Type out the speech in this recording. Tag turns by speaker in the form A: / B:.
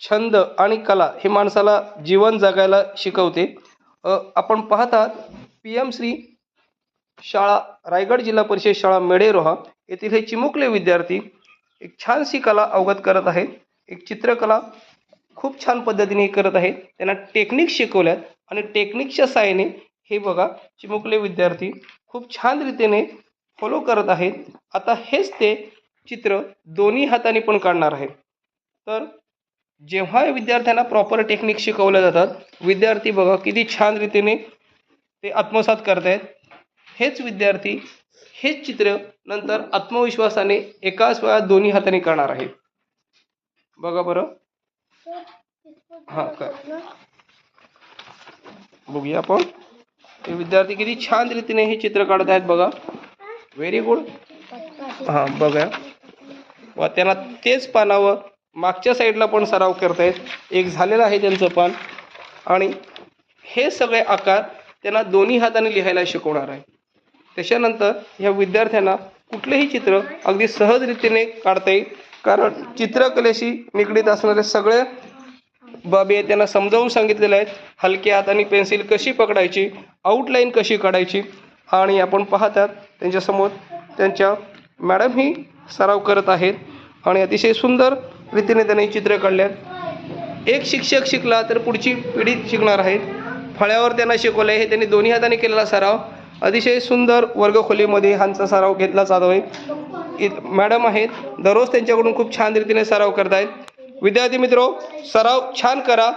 A: छंद आणि कला हे माणसाला जीवन जगायला शिकवते. आपण पाहतात PM श्री शाळा रायगड जिल्हा परिषद शाळा मेढेरोहा येथील हे चिमुकले विद्यार्थी एक छानशी कला अवगत करत आहेत. एक चित्रकला खूप छान पद्धतीने करत आहेत. त्यांना टेक्निक शिकवल्यात आणि टेक्निकच्या सहाय्याने हे बघा चिमुकले विद्यार्थी खूप छान रीतीने फॉलो करत आहेत. आता हेच ते चित्र दोन्ही हाताने पण काढणार आहेत. तर जेव्हा विद्यार्थ्यांना प्रॉपर टेक्निक शिकवल्या जातात, विद्यार्थी बघा किती छान रीतीने ते आत्मसात करतायत. हेच विद्यार्थी हेच चित्र नंतर आत्मविश्वासाने एकाच वेळा दोन्ही हाताने काढणार आहेत. बघा बरं. हां का बघूया आपण. हे विद्यार्थी किती छान रीतीने हे चित्र काढत आहेत बघा. Very good. हां बघा व त्यांना तेच पानावर मागच्या साईडला पण सराव करतायत. एक झालेलं आहे त्यांचं पान आणि हे सगळे आकार त्यांना दोन्ही हाताने लिहायला शिकवणार आहे. त्याच्यानंतर ह्या विद्यार्थ्यांना कुठलेही चित्र अगदी सहज रीतीने काढता येईल, कारण चित्रकलेशी निगडीत असणारे सगळे बाबी त्यांना समजावून सांगितलेले आहेत. हलक्या हाताने पेन्सिल कशी पकडायची, आउटलाईन कशी काढायची. आणि आपण पाहतात त्यांच्यासमोर त्यांच्या मॅडम ही सराव करत आहेत आणि अतिशय सुंदर रीतीने त्यांनी चित्र काढल्यात. एक शिक्षक शिकला तर पुढची पिढी शिकणार आहेत. फळ्यावर त्यांना शिकवलं आहे. हे त्यांनी दोन्ही हाताने केलेला सराव अतिशय सुंदर वर्गखोलीमध्ये ह्यांचा सराव घेतला जातो आहे. मॅडम आहेत दररोज त्यांच्याकडून खूप छान रीतीने सराव करत आहेत. विद्यार्थी मित्रो, सराव छान करा.